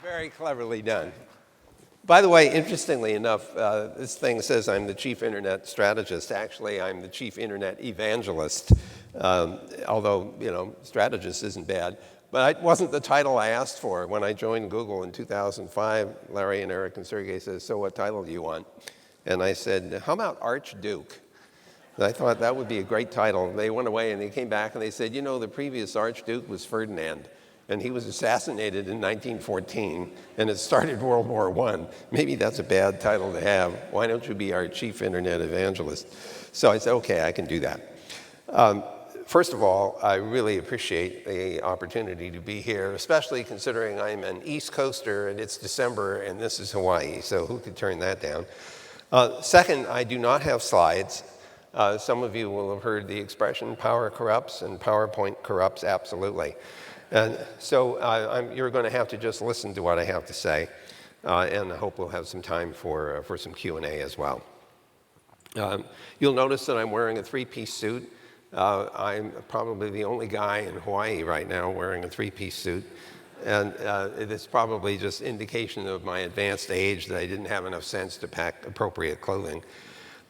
Very cleverly done. By the way, interestingly enough, this thing says I'm the chief internet strategist. Actually, I'm the chief internet evangelist, although, strategist isn't bad. But it wasn't the title I asked for. When I joined Google in 2005, Larry and Eric and Sergey said, so what title do you want? And I said, how about Archduke? And I thought that would be a great title. They went away and they came back and they said, the previous Archduke was Ferdinand. And he was assassinated in 1914, and it started World War I. Maybe that's a bad title to have. Why don't you be our chief internet evangelist? So I said, okay, I can do that. First of all, I really appreciate the opportunity to be here, especially considering I'm an East Coaster, and it's December, and this is Hawaii, so who could turn that down? Second, I do not have slides. Some of you will have heard the expression, power corrupts, and PowerPoint corrupts absolutely. And so you're going to have to just listen to what I have to say, and I hope we'll have some time for some Q&A as well. You'll notice that I'm wearing a three-piece suit. I'm probably the only guy in Hawaii right now wearing a three-piece suit, and it's probably just indication of my advanced age that I didn't have enough sense to pack appropriate clothing.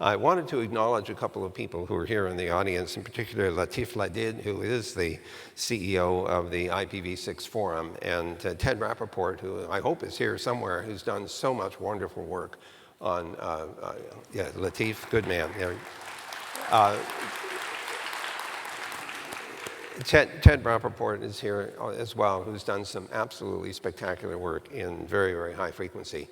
I wanted to acknowledge a couple of people who are here in the audience, in particular Latif Ladid, who is the CEO of the IPv6 Forum, and Ted Rappaport, who I hope is here somewhere, who's done so much wonderful work on, Latif, good man. Ted Rappaport is here as well, who's done some absolutely spectacular work in very, very high frequency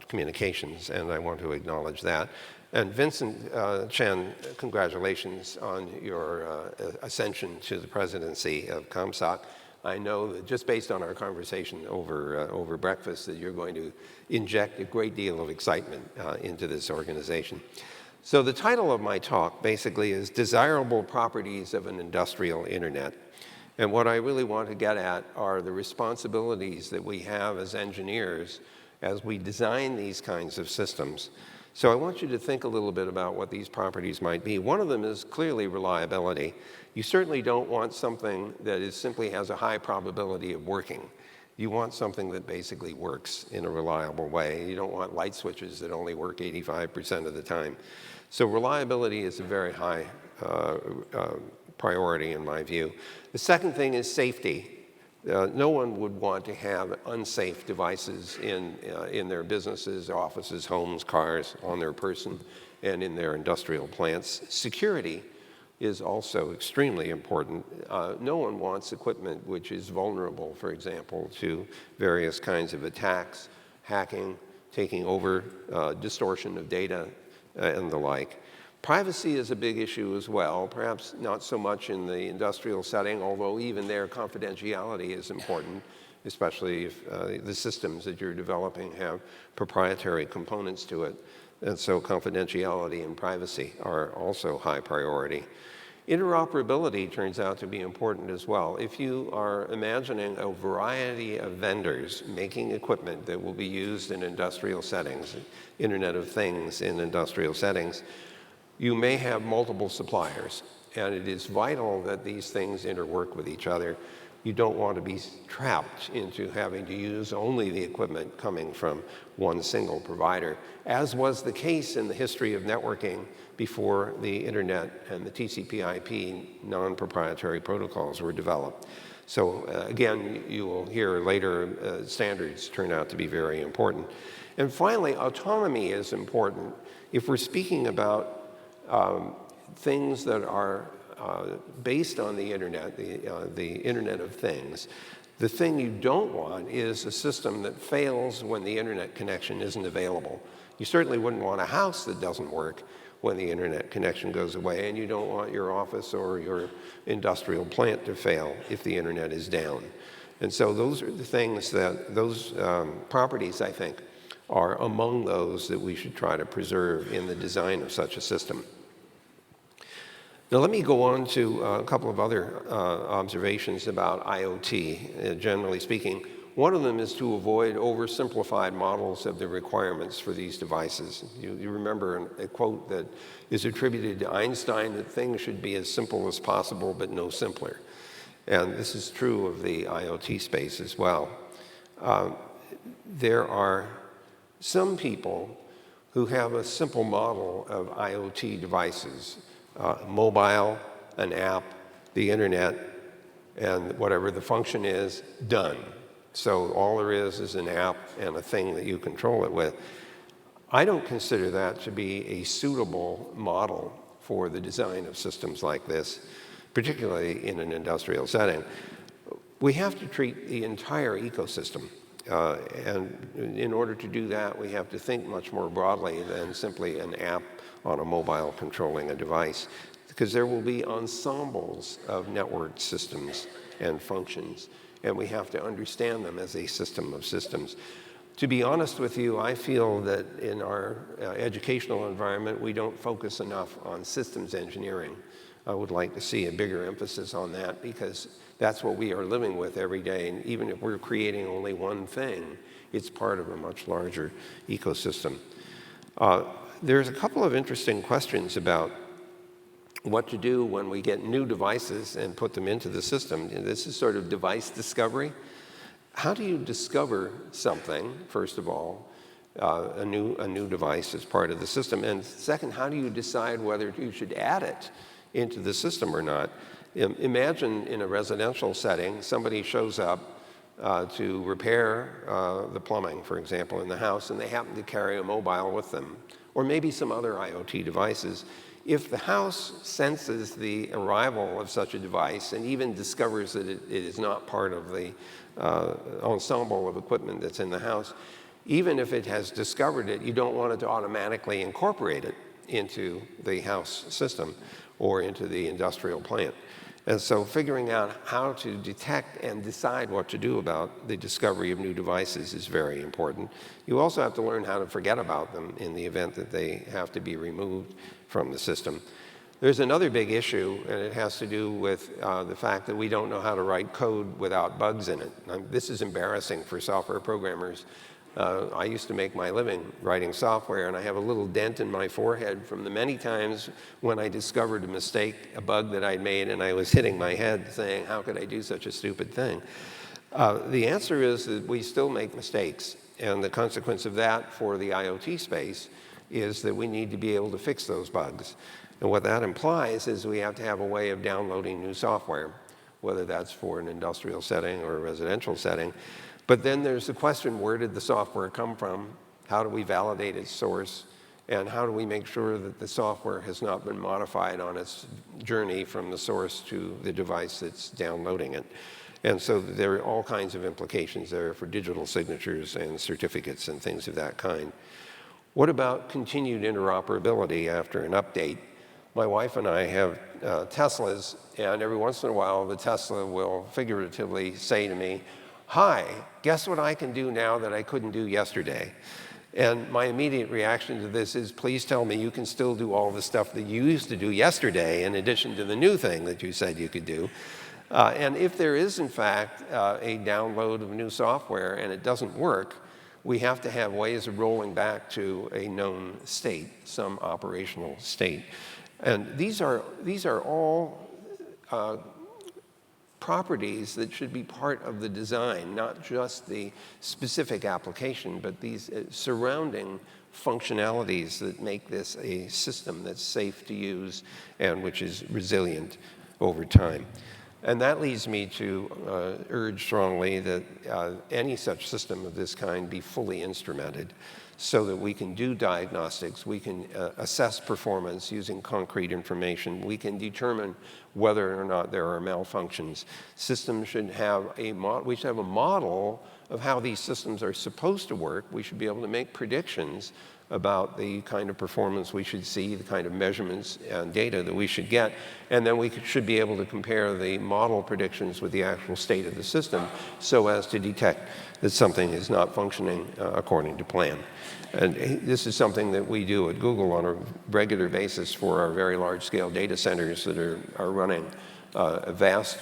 communications, and I want to acknowledge that. And Vincent Chen, congratulations on your ascension to the presidency of ComSoc. I know that just based on our conversation over breakfast that you're going to inject a great deal of excitement into this organization. So the title of my talk basically is Desirable Properties of an Industrial Internet. And what I really want to get at are the responsibilities that we have as engineers as we design these kinds of systems. So I want you to think a little bit about what these properties might be. One of them is clearly reliability. You certainly don't want something that simply has a high probability of working. You want something that basically works in a reliable way. You don't want light switches that only work 85% of the time. So reliability is a very high priority in my view. The second thing is safety. No one would want to have unsafe devices in their businesses, offices, homes, cars, on their person, and in their industrial plants. Security is also extremely important. No one wants equipment which is vulnerable, for example, to various kinds of attacks, hacking, taking over, distortion of data, and the like. Privacy is a big issue as well, perhaps not so much in the industrial setting, although even there confidentiality is important, especially if the systems that you're developing have proprietary components to it. And so confidentiality and privacy are also high priority. Interoperability turns out to be important as well. If you are imagining a variety of vendors making equipment that will be used in industrial settings, Internet of Things in industrial settings, you may have multiple suppliers, and it is vital that these things interwork with each other. You don't want to be trapped into having to use only the equipment coming from one single provider, as was the case in the history of networking before the internet and the TCP/IP non-proprietary protocols were developed. So again, you will hear later standards turn out to be very important. And finally, autonomy is important. If we're speaking about things that are based on the internet, the Internet of Things, the thing you don't want is a system that fails when the internet connection isn't available. You certainly wouldn't want a house that doesn't work when the internet connection goes away, and you don't want your office or your industrial plant to fail if the internet is down. And so those are the things that, those properties, I think, are among those that we should try to preserve in the design of such a system. Now let me go on to a couple of other observations about IoT, generally speaking. One of them is to avoid oversimplified models of the requirements for these devices. You remember a quote that is attributed to Einstein that things should be as simple as possible but no simpler. And this is true of the IoT space as well. There are some people who have a simple model of IoT devices, mobile, an app, the internet, and whatever the function is, done. So all there is an app and a thing that you control it with. I don't consider that to be a suitable model for the design of systems like this, particularly in an industrial setting. We have to treat the entire ecosystem. And in order to do that, we have to think much more broadly than simply an app on a mobile controlling a device, because there will be ensembles of network systems and functions, and we have to understand them as a system of systems. To be honest with you, I feel that in our educational environment, we don't focus enough on systems engineering. I would like to see a bigger emphasis on that, because that's what we are living with every day. And even if we're creating only one thing, it's part of a much larger ecosystem. There's a couple of interesting questions about what to do when we get new devices and put them into the system. And this is sort of device discovery. How do you discover something, first of all, a new device as part of the system? And second, how do you decide whether you should add it into the system or not? Imagine in a residential setting, somebody shows up to repair the plumbing, for example, in the house, and they happen to carry a mobile with them, or maybe some other IoT devices. If the house senses the arrival of such a device and even discovers that it is not part of the ensemble of equipment that's in the house, even if it has discovered it, you don't want it to automatically incorporate it into the house system or into the industrial plant. And so figuring out how to detect and decide what to do about the discovery of new devices is very important. You also have to learn how to forget about them in the event that they have to be removed from the system. There's another big issue, and it has to do with the fact that we don't know how to write code without bugs in it. This is embarrassing for software programmers. I used to make my living writing software, and I have a little dent in my forehead from the many times when I discovered a mistake, a bug that I'd made, and I was hitting my head saying, how could I do such a stupid thing? The answer is that we still make mistakes, and the consequence of that for the IoT space is that we need to be able to fix those bugs. And what that implies is we have to have a way of downloading new software, whether that's for an industrial setting or a residential setting. But then there's the question, where did the software come from? How do we validate its source? And how do we make sure that the software has not been modified on its journey from the source to the device that's downloading it? And so there are all kinds of implications there for digital signatures and certificates and things of that kind. What about continued interoperability after an update? My wife and I have Teslas, and every once in a while the Tesla will figuratively say to me, hi, guess what I can do now that I couldn't do yesterday? And my immediate reaction to this is, please tell me you can still do all the stuff that you used to do yesterday in addition to the new thing that you said you could do. And if there is, in fact, a download of new software and it doesn't work, we have to have ways of rolling back to a known state, some operational state. And these are all properties that should be part of the design, not just the specific application, but these surrounding functionalities that make this a system that's safe to use and which is resilient over time. And that leads me to urge strongly that any such system of this kind be fully instrumented so that we can do diagnostics, we can assess performance using concrete information, we can determine whether or not there are malfunctions. Systems should have we should have a model of how these systems are supposed to work. We should be able to make predictions about the kind of performance we should see, the kind of measurements and data that we should get, and then we should be able to compare the model predictions with the actual state of the system so as to detect that something is not functioning according to plan. And this is something that we do at Google on a regular basis for our very large-scale data centers that are running a vast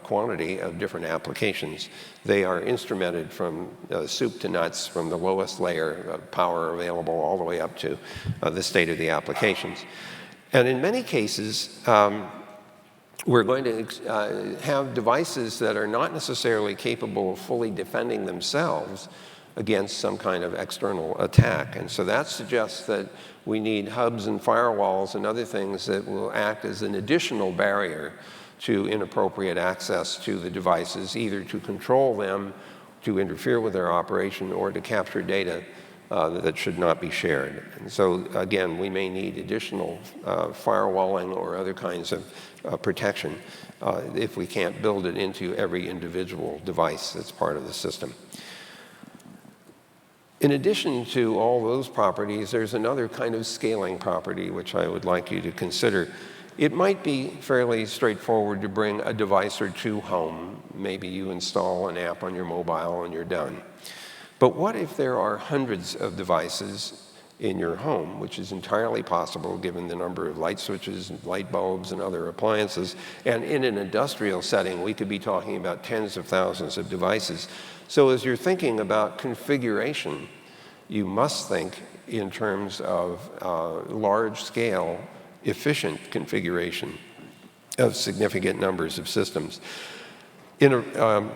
quantity of different applications. They are instrumented from soup to nuts, from the lowest layer of power available all the way up to the state of the applications. And in many cases, we're going to have devices that are not necessarily capable of fully defending themselves against some kind of external attack. And so that suggests that we need hubs and firewalls and other things that will act as an additional barrier to inappropriate access to the devices, either to control them, to interfere with their operation, or to capture data that should not be shared. And so, again, we may need additional firewalling or other kinds of protection if we can't build it into every individual device that's part of the system. In addition to all those properties, there's another kind of scaling property which I would like you to consider. It might be fairly straightforward to bring a device or two home. Maybe you install an app on your mobile and you're done. But what if there are hundreds of devices in your home, which is entirely possible given the number of light switches, and light bulbs, and other appliances? And in an industrial setting, we could be talking about tens of thousands of devices. So as you're thinking about configuration, you must think in terms of large-scale, efficient configuration of significant numbers of systems. In a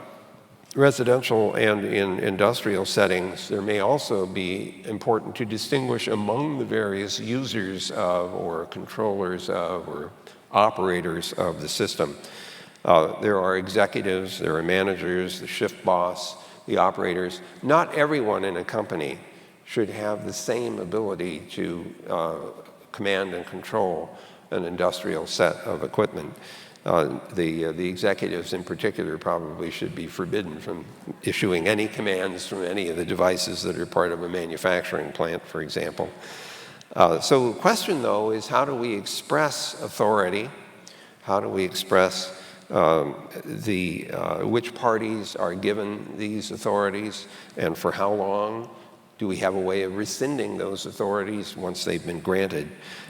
residential and in industrial settings, there may also be important to distinguish among the various users of, or controllers of, or operators of the system. There are executives, there are managers, the shift boss, the operators. Not everyone in a company should have the same ability to command and control an industrial set of equipment. The executives in particular probably should be forbidden from issuing any commands from any of the devices that are part of a manufacturing plant, for example. So the question, though, is how do we express authority? How do we express which parties are given these authorities and for how long? Do we have a way of rescinding those authorities once they've been granted?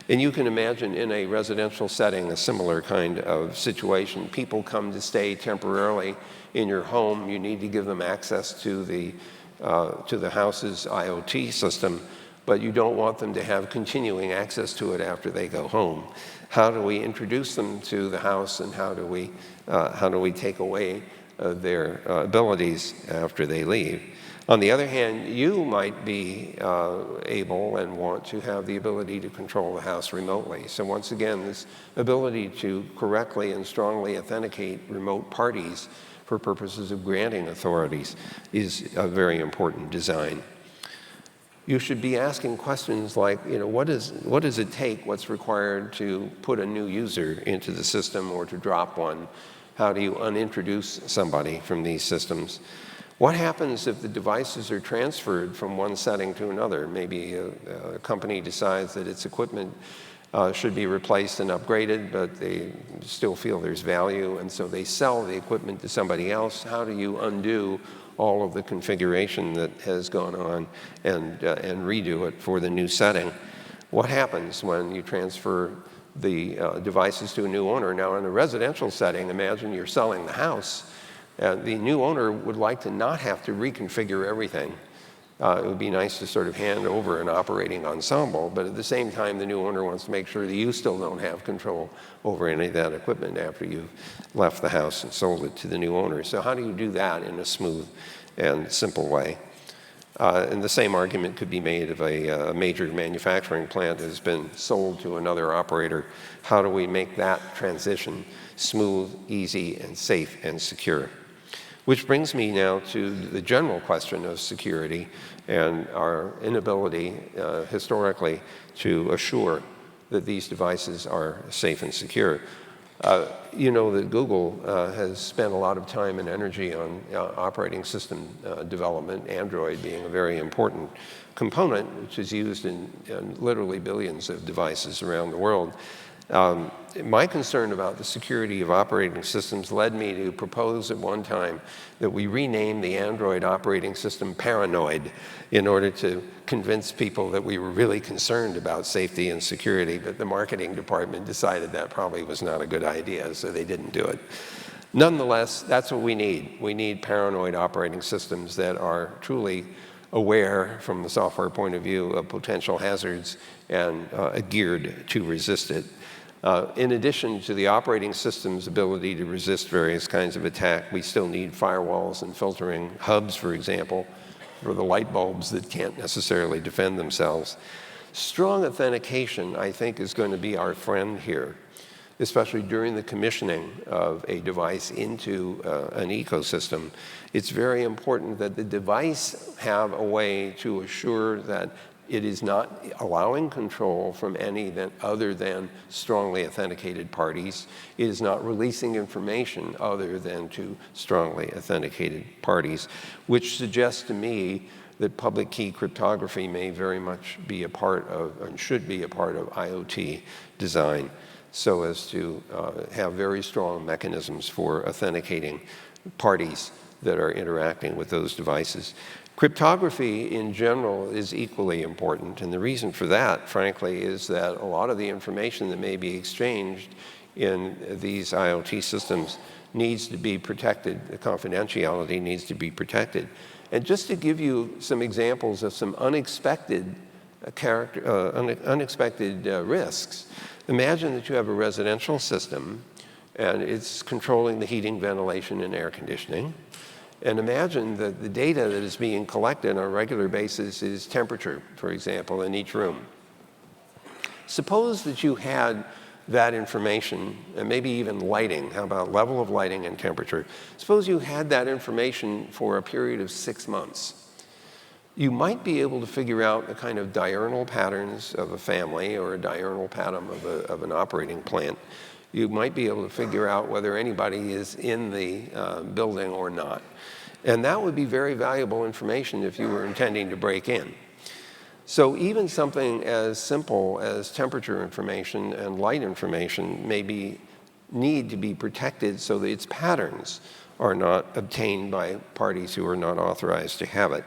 And you can imagine in a residential setting a similar kind of situation. People come to stay temporarily in your home. You need to give them access to the house's IoT system, but you don't want them to have continuing access to it after they go home. How do we introduce them to the house, and how do we take away their abilities after they leave? On the other hand, you might be able and want to have the ability to control the house remotely. So once again, this ability to correctly and strongly authenticate remote parties for purposes of granting authorities is a very important design. You should be asking questions like, what does it take, what's required to put a new user into the system or to drop one? How do you unintroduce somebody from these systems? What happens if the devices are transferred from one setting to another? Maybe a company decides that its equipment should be replaced and upgraded, but they still feel there's value, and so they sell the equipment to somebody else. How do you undo all of the configuration that has gone on and redo it for the new setting? What happens when you transfer the devices to a new owner? Now, in a residential setting, imagine you're selling the house. The new owner would like to not have to reconfigure everything. It would be nice to sort of hand over an operating ensemble, but at the same time, the new owner wants to make sure that you still don't have control over any of that equipment after you've left the house and sold it to the new owner. So how do you do that in a smooth and simple way? And the same argument could be made if a major manufacturing plant has been sold to another operator. How do we make that transition smooth, easy, and safe and secure? Which brings me now to the general question of security and our inability historically to assure that these devices are safe and secure. You know that Google has spent a lot of time and energy on operating system development, Android being a very important component, which is used in literally billions of devices around the world. My concern about the security of operating systems led me to propose at one time that we rename the Android operating system Paranoid in order to convince people that we were really concerned about safety and security, but the marketing department decided that probably was not a good idea, so they didn't do it. Nonetheless, that's what we need. We need paranoid operating systems that are truly aware from the software point of view of potential hazards and geared to resist it. In addition to the operating system's ability to resist various kinds of attack, we still need firewalls and filtering hubs, for example, for the light bulbs that can't necessarily defend themselves. Strong authentication, I think, is going to be our friend here, especially during the commissioning of a device into an ecosystem. It's very important that the device have a way to assure that it is not allowing control from any other than strongly authenticated parties. It is not releasing information other than to strongly authenticated parties, which suggests to me that public key cryptography may very much be a part of, and should be a part of, IoT design, so as to have very strong mechanisms for authenticating parties that are interacting with those devices. Cryptography in general is equally important, and the reason for that, frankly, is that a lot of the information that may be exchanged in these IoT systems needs to be protected. The confidentiality needs to be protected. And just to give you some examples of some unexpected risks, imagine that you have a residential system and it's controlling the heating, ventilation, and air conditioning. And imagine that the data that is being collected on a regular basis is temperature, for example, in each room. Suppose that you had that information, and maybe even lighting. How about level of lighting and temperature? Suppose you had that information for a period of 6 months. You might be able to figure out the kind of diurnal patterns of a family or a diurnal pattern of an operating plant. You might be able to figure out whether anybody is in the building or not. And that would be very valuable information if you were intending to break in. So even something as simple as temperature information and light information need to be protected so that its patterns are not obtained by parties who are not authorized to have it.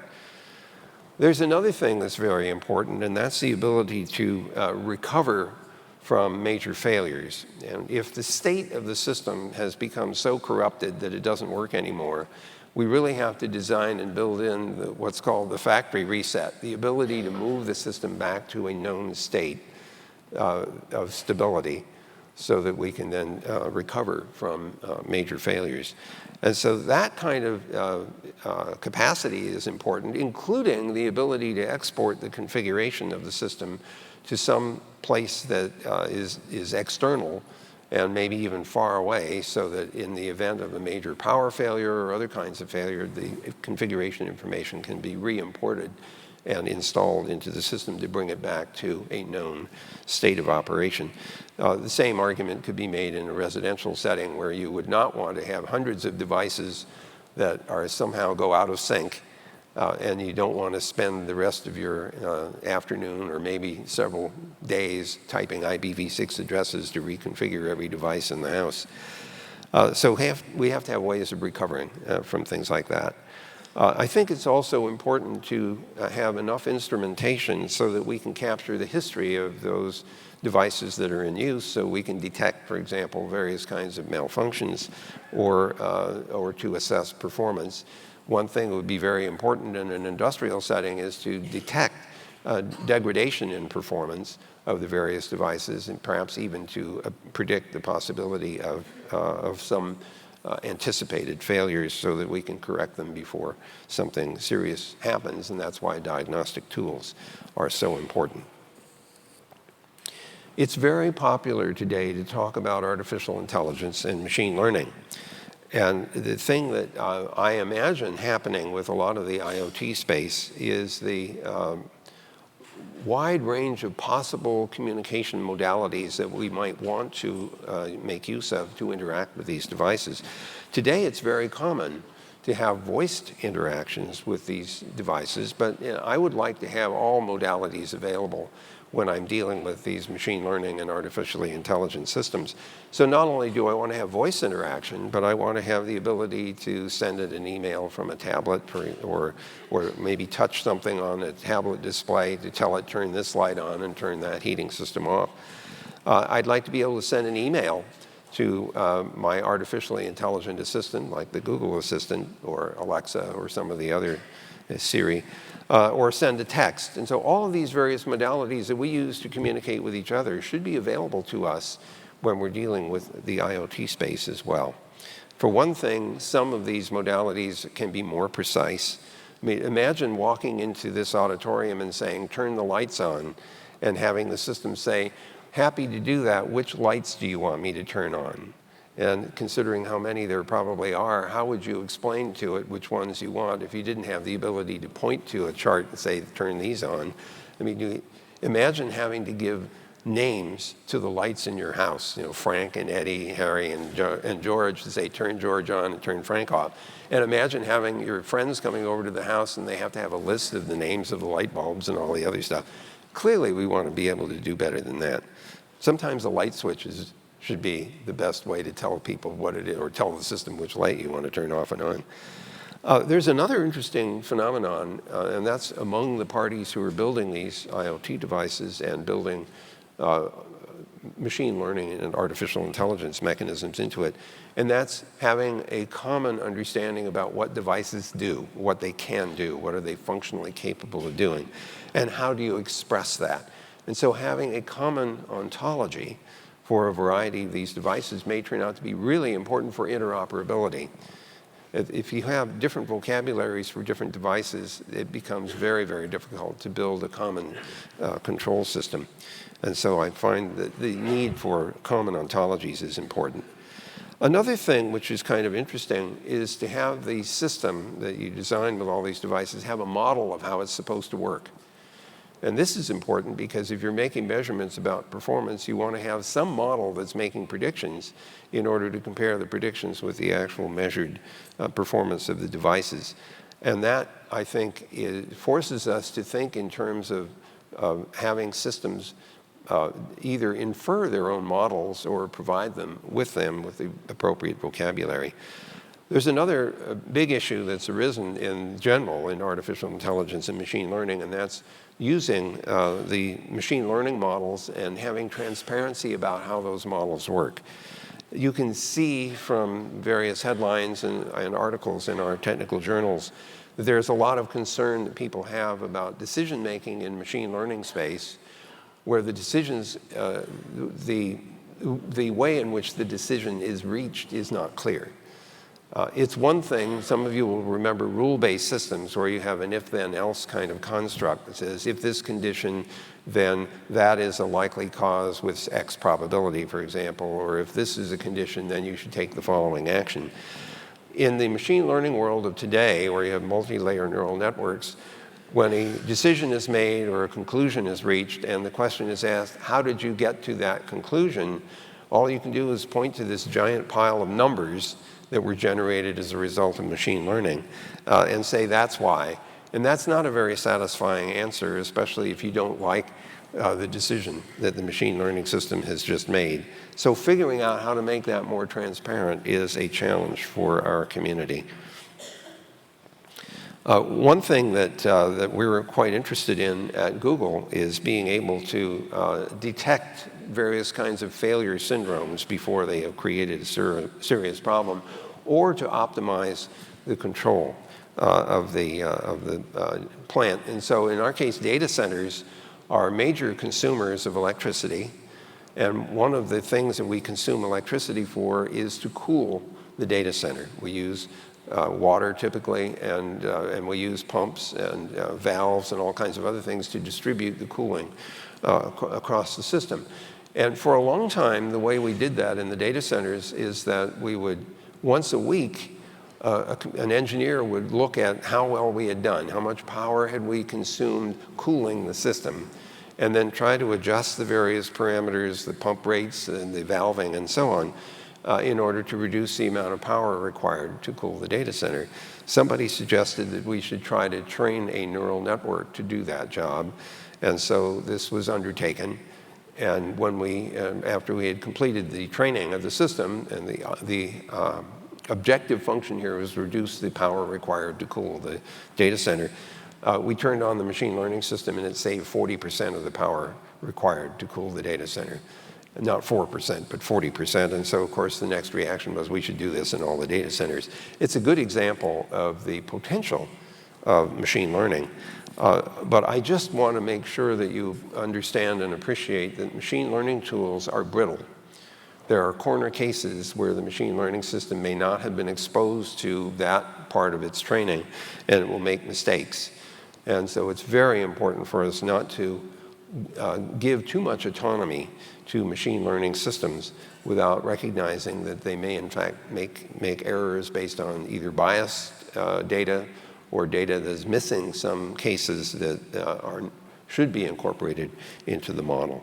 There's another thing that's very important, and that's the ability to recover from major failures. And if the state of the system has become so corrupted that it doesn't work anymore, we really have to design and build in what's called the factory reset, the ability to move the system back to a known state of stability so that we can then recover from major failures. And so that kind of capacity is important, including the ability to export the configuration of the system to some place that is external and maybe even far away, so that in the event of a major power failure or other kinds of failure, the configuration information can be re-imported and installed into the system to bring it back to a known state of operation. The same argument could be made in a residential setting where you would not want to have hundreds of devices that are somehow go out of sync, and you don't want to spend the rest of your afternoon or maybe several days typing IPv6 addresses to reconfigure every device in the house. So we have to have ways of recovering from things like that. I think it's also important to have enough instrumentation so that we can capture the history of those devices that are in use, so we can detect, for example, various kinds of malfunctions or to assess performance. One thing that would be very important in an industrial setting is to detect degradation in performance of the various devices, and perhaps even to predict the possibility of some anticipated failures so that we can correct them before something serious happens, and that's why diagnostic tools are so important. It's very popular today to talk about artificial intelligence and machine learning. And the thing that I imagine happening with a lot of the IoT space is the wide range of possible communication modalities that we might want to make use of to interact with these devices. Today, it's very common to have voiced interactions with these devices, but I would like to have all modalities available when I'm dealing with these machine learning and artificially intelligent systems. So not only do I want to have voice interaction, but I want to have the ability to send it an email from a tablet or maybe touch something on a tablet display to tell it turn this light on and turn that heating system off. I'd like to be able to send an email to my artificially intelligent assistant, like the Google Assistant or Alexa or some of the other Siri, or send a text. And so all of these various modalities that we use to communicate with each other should be available to us when we're dealing with the IoT space as well. For one thing, some of these modalities can be more precise. I mean, imagine walking into this auditorium and saying, turn the lights on, and having the system say, happy to do that, which lights do you want me to turn on? And considering how many there probably are, how would you explain to it which ones you want if you didn't have the ability to point to a chart and say, turn these on? I mean, imagine having to give names to the lights in your house, Frank and Eddie, Harry and George, to say, turn George on and turn Frank off. And imagine having your friends coming over to the house and they have to have a list of the names of the light bulbs and all the other stuff. Clearly, we want to be able to do better than that. Sometimes the light switches should be the best way to tell people what it is, or tell the system which light you want to turn off and on. There's another interesting phenomenon, and that's among the parties who are building these IoT devices and building machine learning and artificial intelligence mechanisms into it, and that's having a common understanding about what devices do, what they can do, what are they functionally capable of doing, and how do you express that. And so having a common ontology for a variety of these devices may turn out to be really important for interoperability. If you have different vocabularies for different devices, it becomes very, very difficult to build a common control system. And so I find that the need for common ontologies is important. Another thing which is kind of interesting is to have the system that you design with all these devices have a model of how it's supposed to work. And this is important because if you're making measurements about performance, you want to have some model that's making predictions in order to compare the predictions with the actual measured performance of the devices. And that, I think, forces us to think in terms of having systems either infer their own models or provide them with the appropriate vocabulary. There's another big issue that's arisen in general in artificial intelligence and machine learning, and that's using the machine learning models and having transparency about how those models work. You can see from various headlines and articles in our technical journals that there's a lot of concern that people have about decision-making in machine learning space, where the decisions, the way in which the decision is reached is not clear. It's one thing, some of you will remember rule-based systems where you have an if-then-else kind of construct that says if this condition, then that is a likely cause with X probability, for example, or if this is a condition, then you should take the following action. In the machine learning world of today, where you have multi-layer neural networks, when a decision is made or a conclusion is reached and the question is asked, how did you get to that conclusion? All you can do is point to this giant pile of numbers that were generated as a result of machine learning and say that's why. And that's not a very satisfying answer, especially if you don't like the decision that the machine learning system has just made. So figuring out how to make that more transparent is a challenge for our community. One thing that we were quite interested in at Google is being able to detect various kinds of failure syndromes before they have created a serious problem, or to optimize the control of the plant. And so in our case, data centers are major consumers of electricity. And one of the things that we consume electricity for is to cool the data center. We use water typically, and we use pumps and valves and all kinds of other things to distribute the cooling across the system. And for a long time, the way we did that in the data centers is that we would, once a week, an engineer would look at how well we had done, how much power had we consumed cooling the system, and then try to adjust the various parameters, the pump rates and the valving and so on, in order to reduce the amount of power required to cool the data center. Somebody suggested that we should try to train a neural network to do that job, and so this was undertaken. And when after we had completed the training of the system, and the objective function here was to reduce the power required to cool the data center, we turned on the machine learning system and it saved 40% of the power required to cool the data center. Not 4%, but 40%. And so, of course, the next reaction was we should do this in all the data centers. It's a good example of the potential of machine learning. But I just want to make sure that you understand and appreciate that machine learning tools are brittle. There are corner cases where the machine learning system may not have been exposed to that part of its training, and it will make mistakes. And so it's very important for us not to give too much autonomy to machine learning systems without recognizing that they may in fact make errors based on either biased data or data that is missing some cases that should be incorporated into the model.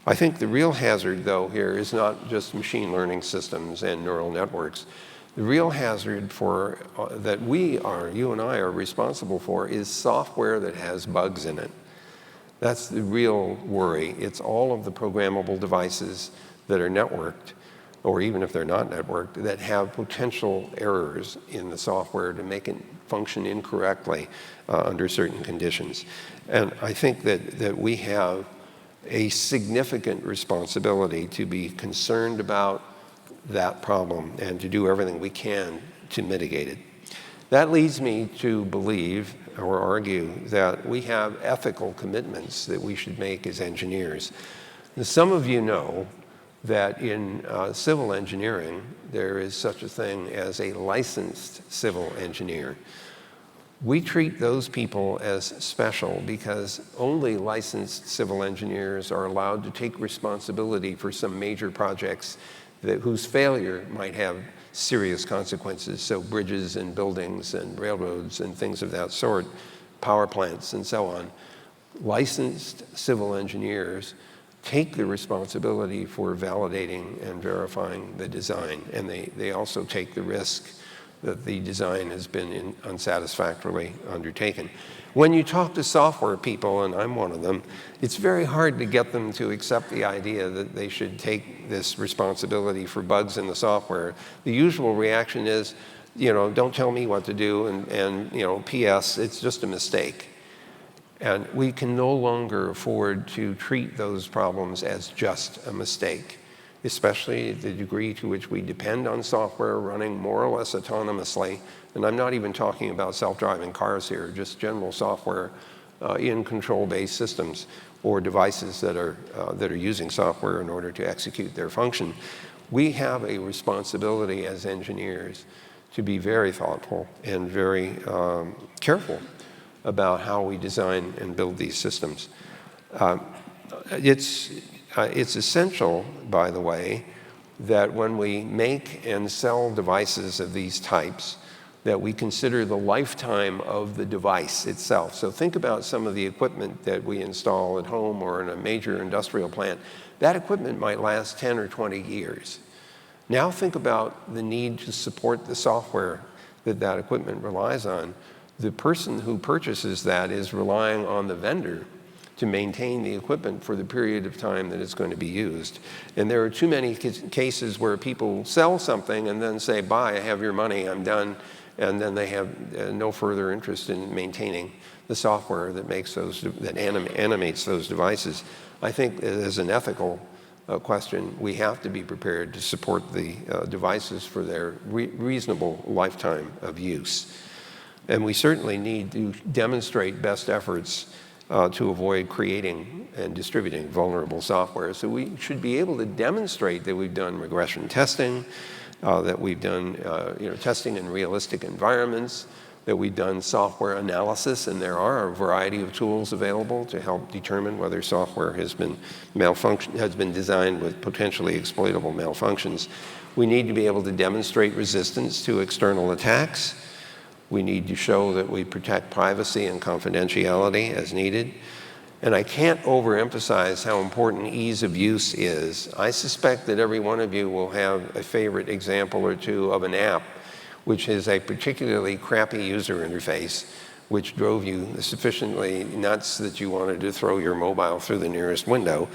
I think the real hazard, though, here is not just machine learning systems and neural networks. The real hazard that you and I are responsible for is software that has bugs in it. That's the real worry. It's all of the programmable devices that are networked, or even if they're not networked, that have potential errors in the software to make it function incorrectly under certain conditions. And I think that we have a significant responsibility to be concerned about that problem and to do everything we can to mitigate it. That leads me to believe or argue that we have ethical commitments that we should make as engineers. Some of you know that in civil engineering, there is such a thing as a licensed civil engineer. We treat those people as special because only licensed civil engineers are allowed to take responsibility for some major projects whose failure might have serious consequences. So bridges and buildings and railroads and things of that sort, power plants and so on. Licensed civil engineers take the responsibility for validating and verifying the design, and they also take the risk that the design has been unsatisfactorily undertaken. When you talk to software people, and I'm one of them, it's very hard to get them to accept the idea that they should take this responsibility for bugs in the software. The usual reaction is, don't tell me what to do, and P.S., it's just a mistake. And we can no longer afford to treat those problems as just a mistake, especially the degree to which we depend on software running more or less autonomously. And I'm not even talking about self-driving cars here, just general software in control-based systems or devices that are using software in order to execute their function. We have a responsibility as engineers to be very thoughtful and very careful about how we design and build these systems. It's essential, by the way, that when we make and sell devices of these types, that we consider the lifetime of the device itself. So think about some of the equipment that we install at home or in a major industrial plant. That equipment might last 10 or 20 years. Now think about the need to support the software that equipment relies on. The person who purchases that is relying on the vendor to maintain the equipment for the period of time that it's going to be used. And there are too many cases where people sell something and then say, bye, I have your money, I'm done, and then they have no further interest in maintaining the software that animates those devices. I think as an ethical question, we have to be prepared to support the devices for their reasonable lifetime of use. And we certainly need to demonstrate best efforts to avoid creating and distributing vulnerable software. So we should be able to demonstrate that we've done regression testing, that we've done testing in realistic environments, that we've done software analysis, and there are a variety of tools available to help determine whether software has been designed with potentially exploitable malfunctions. We need to be able to demonstrate resistance to external attacks. We need to show that we protect privacy and confidentiality as needed. And I can't overemphasize how important ease of use is. I suspect that every one of you will have a favorite example or two of an app which has a particularly crappy user interface, which drove you sufficiently nuts that you wanted to throw your mobile through the nearest window.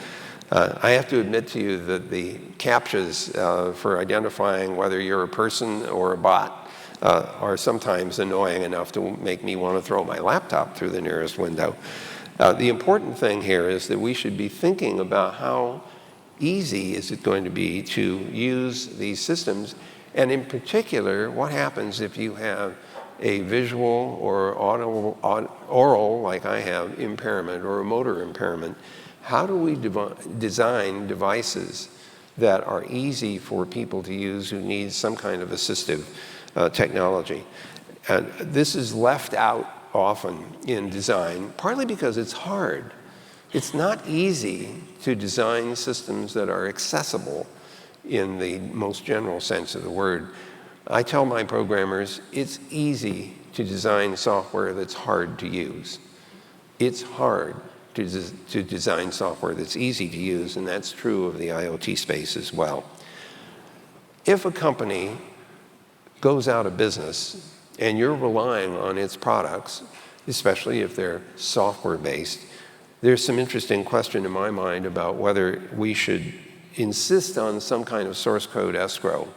I have to admit to you that the CAPTCHAs for identifying whether you're a person or a bot are sometimes annoying enough to make me want to throw my laptop through the nearest window. The important thing here is that we should be thinking about how easy is it going to be to use these systems, and in particular, what happens if you have a visual or oral, like I have, impairment or a motor impairment. How do we design devices that are easy for people to use who need some kind of assistive technology. And this is left out often in design, partly because it's hard. It's not easy to design systems that are accessible in the most general sense of the word. I tell my programmers, it's easy to design software that's hard to use. It's hard to design software that's easy to use, and that's true of the IoT space as well. If a company goes out of business and you're relying on its products, especially if they're software-based, there's some interesting question in my mind about whether we should insist on some kind of source code escrow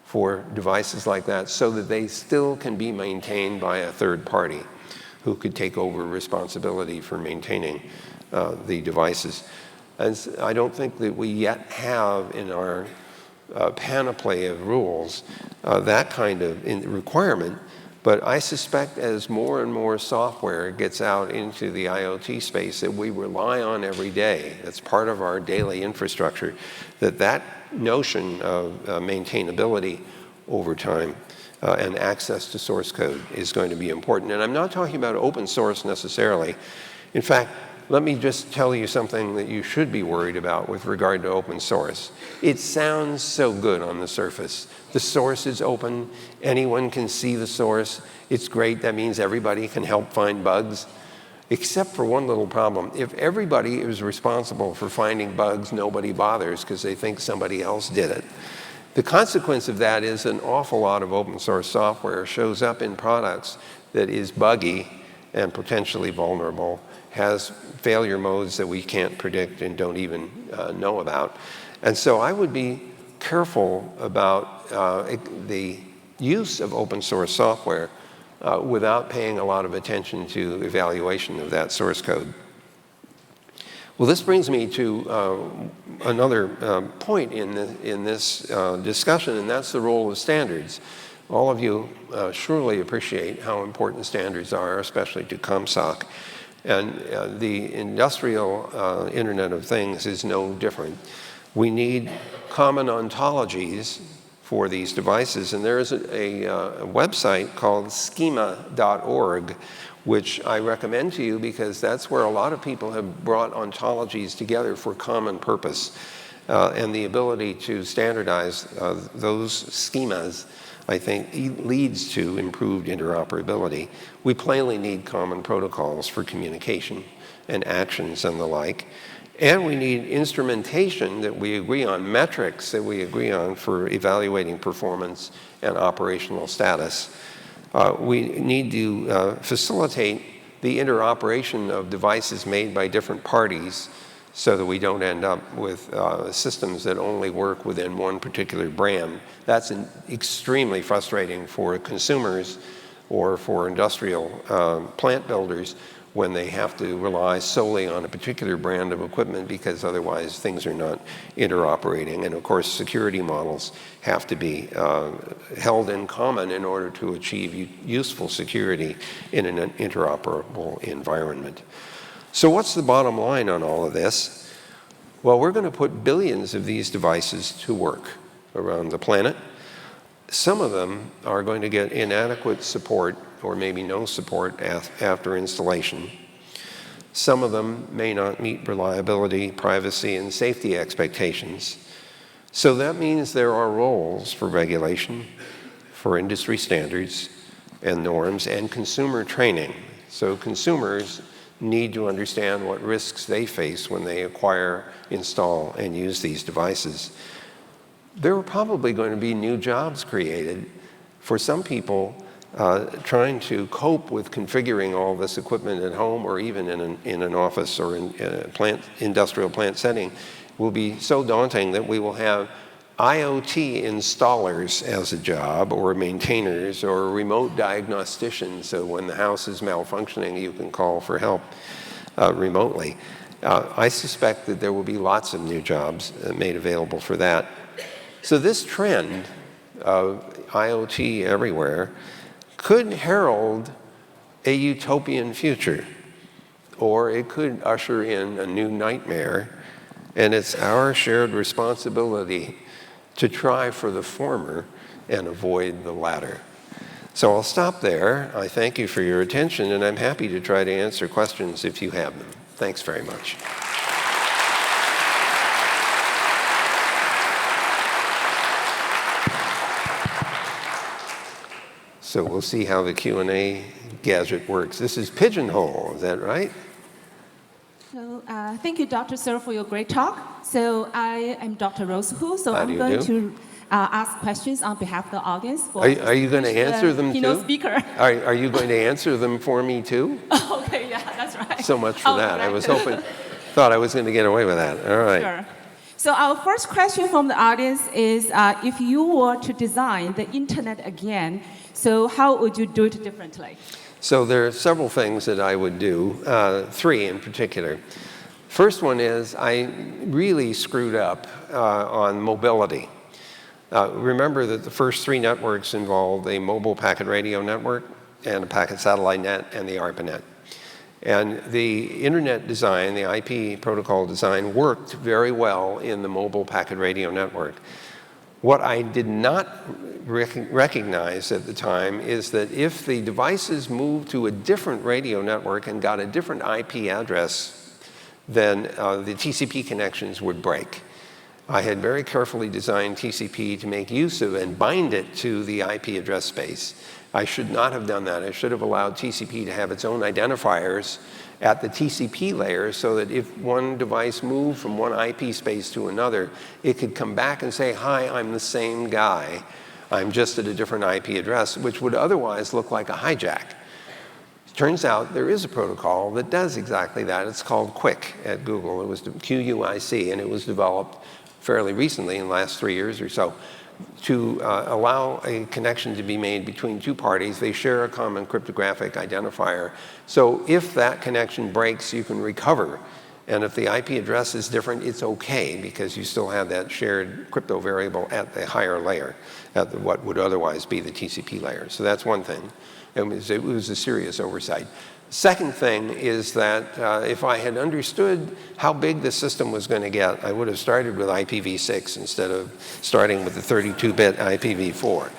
for devices like that so that they still can be maintained by a third party who could take over responsibility for maintaining the devices. And I don't think that we yet have in our panoply of rules that kind of requirement, but I suspect as more and more software gets out into the IoT space that we rely on every day, that's part of our daily infrastructure, that notion of maintainability over time and access to source code is going to be important. And I'm not talking about open source necessarily. In fact, let me just tell you something that you should be worried about with regard to open source. It sounds so good on the surface. The source is open. Anyone can see the source. It's great. That means everybody can help find bugs, except for one little problem. If everybody is responsible for finding bugs, nobody bothers because they think somebody else did it. The consequence of that is an awful lot of open source software shows up in products that is buggy and potentially vulnerable, has failure modes that we can't predict and don't even know about. And so I would be careful about the use of open source software without paying a lot of attention to evaluation of that source code. Well, this brings me to another point in this discussion, and that's the role of standards. All of you surely appreciate how important standards are, especially to ComSoc. And the industrial Internet of Things is no different. We need common ontologies for these devices, and there is a website called schema.org, which I recommend to you because that's where a lot of people have brought ontologies together for common purpose. And the ability to standardize those schemas, I think, leads to improved interoperability. We plainly need common protocols for communication and actions and the like. And we need instrumentation that we agree on, metrics that we agree on for evaluating performance and operational status. We need to facilitate the interoperation of devices made by different parties so that we don't end up with systems that only work within one particular brand. That's extremely frustrating for consumers or for industrial plant builders when they have to rely solely on a particular brand of equipment because otherwise things are not interoperating. And of course, security models have to be held in common in order to achieve useful security in an interoperable environment. So what's the bottom line on all of this? Well, we're going to put billions of these devices to work around the planet. Some of them are going to get inadequate support or maybe no support after installation. Some of them may not meet reliability, privacy, and safety expectations. So that means there are roles for regulation, for industry standards and norms, and consumer training. So consumers need to understand what risks they face when they acquire, install, and use these devices. There are probably going to be new jobs created for some people trying to cope with configuring all this equipment at home or even in an office or in a industrial plant setting will be so daunting that we will have IoT installers as a job, or maintainers, or remote diagnosticians, so when the house is malfunctioning you can call for help remotely. I suspect that there will be lots of new jobs made available for that. So this trend of IoT everywhere could herald a utopian future, or it could usher in a new nightmare And it's our shared responsibility to try for the former and avoid the latter. So I'll stop there. I thank you for your attention, and I'm happy to try to answer questions if you have them. Thanks very much. So we'll see how the Q&A gadget works. This is Pigeonhole, is that right? So thank you, Dr. Cerf, for your great talk. So I am Dr. Rose Hu, so I'm going to ask questions on behalf of the audience. Are you going to answer them keynote too? Speaker. Are you going to answer them for me too? Okay, yeah, that's right. So much for that. I was thought I was going to get away with that. All right. Sure. So our first question from the audience is, if you were to design the internet again, so how would you do it differently? So there are several things that I would do, 3 in particular. First one is I really screwed up on mobility. Remember that the first 3 networks involved a mobile packet radio network and a packet satellite net and the ARPANET. And the internet design, the IP protocol design, worked very well in the mobile packet radio network. What I did not recognize at the time is that if the devices moved to a different radio network and got a different IP address, then the TCP connections would break. I had very carefully designed TCP to make use of and bind it to the IP address space. I should not have done that. I should have allowed TCP to have its own identifiers at the TCP layer so that if one device moved from one IP space to another, it could come back and say, hi, I'm the same guy. I'm just at a different IP address, which would otherwise look like a hijack. Turns out there is a protocol that does exactly that. It's called QUIC at Google. It was QUIC, and it was developed fairly recently in the last 3 years or so to allow a connection to be made between 2 parties. They share a common cryptographic identifier. So if that connection breaks, you can recover. And if the IP address is different, it's okay because you still have that shared crypto variable at the higher layer, at what would otherwise be the TCP layer. So that's one thing. It was a serious oversight. Second thing is that if I had understood how big the system was going to get, I would have started with IPv6 instead of starting with the 32-bit IPv4.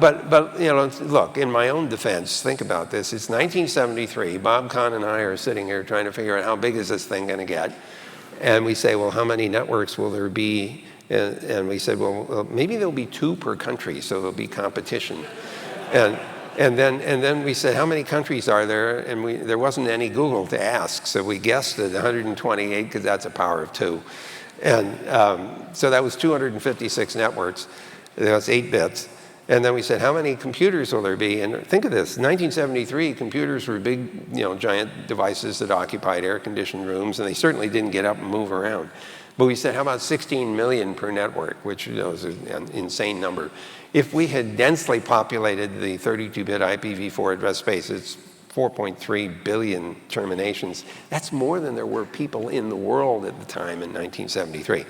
But you know, look, in my own defense, think about this. It's 1973. Bob Kahn and I are sitting here trying to figure out how big is this thing going to get. And we say, well, how many networks will there be? And we said, well, maybe there'll be 2 per country, so there'll be competition. And then we said, how many countries are there? And there wasn't any Google to ask, so we guessed at 128 because that's a power of 2. And so that was 256 networks. That's 8 bits. And then we said, how many computers will there be? And think of this, 1973, computers were big, you know, giant devices that occupied air-conditioned rooms, and they certainly didn't get up and move around. But we said, how about 16 million per network, which, you know, is an insane number. If we had densely populated the 32-bit IPv4 address space, it's 4.3 billion terminations. That's more than there were people in the world at the time in 1973.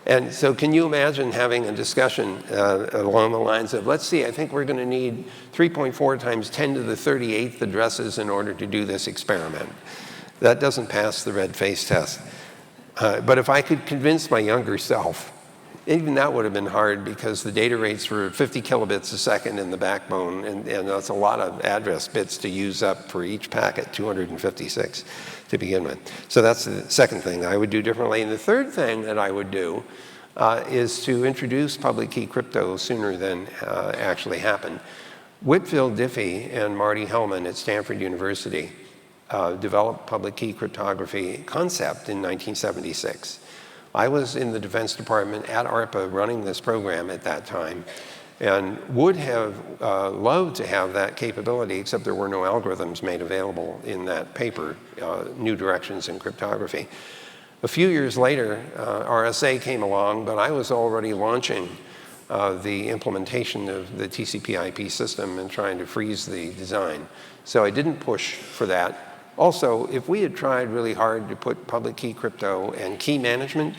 And so can you imagine having a discussion along the lines of, let's see, I think we're going to need 3.4 times 10 to the 38th addresses in order to do this experiment. That doesn't pass the red face test. But if I could convince my younger self, even that would have been hard because the data rates were 50 kilobits a second in the backbone, and that's a lot of address bits to use up for each packet, 256 to begin with. So that's the second thing I would do differently. And the third thing that I would do is to introduce public key crypto sooner than actually happened. Whitfield Diffie and Marty Hellman at Stanford University developed public key cryptography concept in 1976. I was in the Defense Department at ARPA running this program at that time and would have loved to have that capability, except there were no algorithms made available in that paper, New Directions in Cryptography. A few years later, RSA came along, but I was already launching the implementation of the TCP IP system and trying to freeze the design. So I didn't push for that. Also, if we had tried really hard to put public key crypto and key management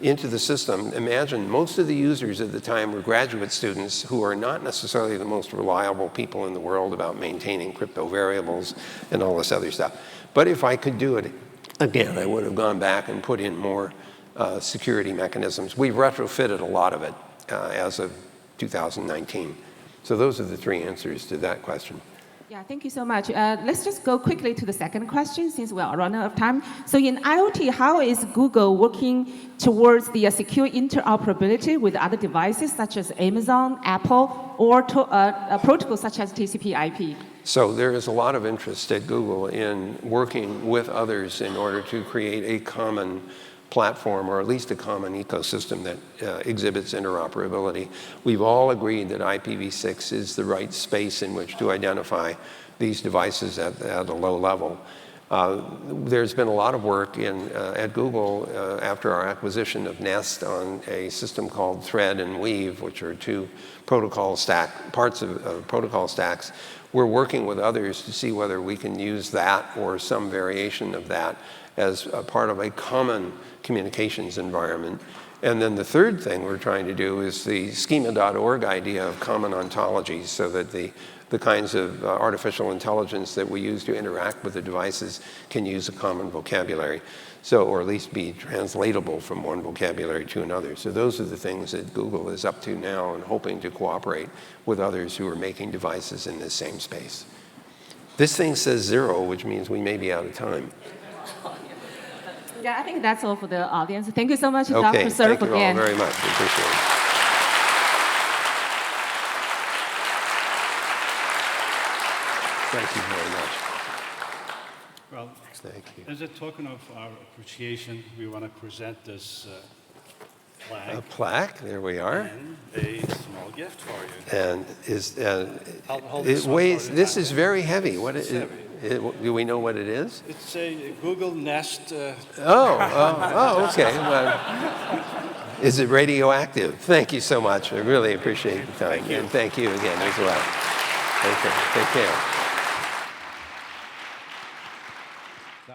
into the system, imagine most of the users at the time were graduate students who are not necessarily the most reliable people in the world about maintaining crypto variables and all this other stuff. But if I could do it again, I would have gone back and put in more security mechanisms. We've retrofitted a lot of it as of 2019. So those are the three answers to that question. Yeah, thank you so much. Let's just go quickly to the second question since we are running out of time. So in IoT, how is Google working towards the secure interoperability with other devices such as Amazon, Apple, or protocols such as TCP/IP? So there is a lot of interest at Google in working with others in order to create a common platform, or at least a common ecosystem that exhibits interoperability. We've all agreed that IPv6 is the right space in which to identify these devices at a low level. There's been a lot of work at Google after our acquisition of Nest on a system called Thread and Weave, which are two parts of protocol stacks. We're working with others to see whether we can use that or some variation of that as a part of a common communications environment. And then the third thing we're trying to do is the schema.org idea of common ontologies, so that the kinds of artificial intelligence that we use to interact with the devices can use a common vocabulary, or at least be translatable from one vocabulary to another. So those are the things that Google is up to now and hoping to cooperate with others who are making devices in this same space. This thing says 0, which means we may be out of time. Yeah, I think that's all for the audience. Thank you so much, Okay, Dr. Cerf, thank you all very much. We appreciate it. Thank you very much. Well, Thank you. as a token of our appreciation, we want to present this plaque. A plaque, there we are. And a small gift for you. And I'll hold it this one weighs, for you. this is very heavy. What is It's it? Do we know what it is? It's a Google Nest. Okay. Well, is it radioactive? Thank you so much. I really appreciate the time. Thank you. And thank you again as well. Okay, take care.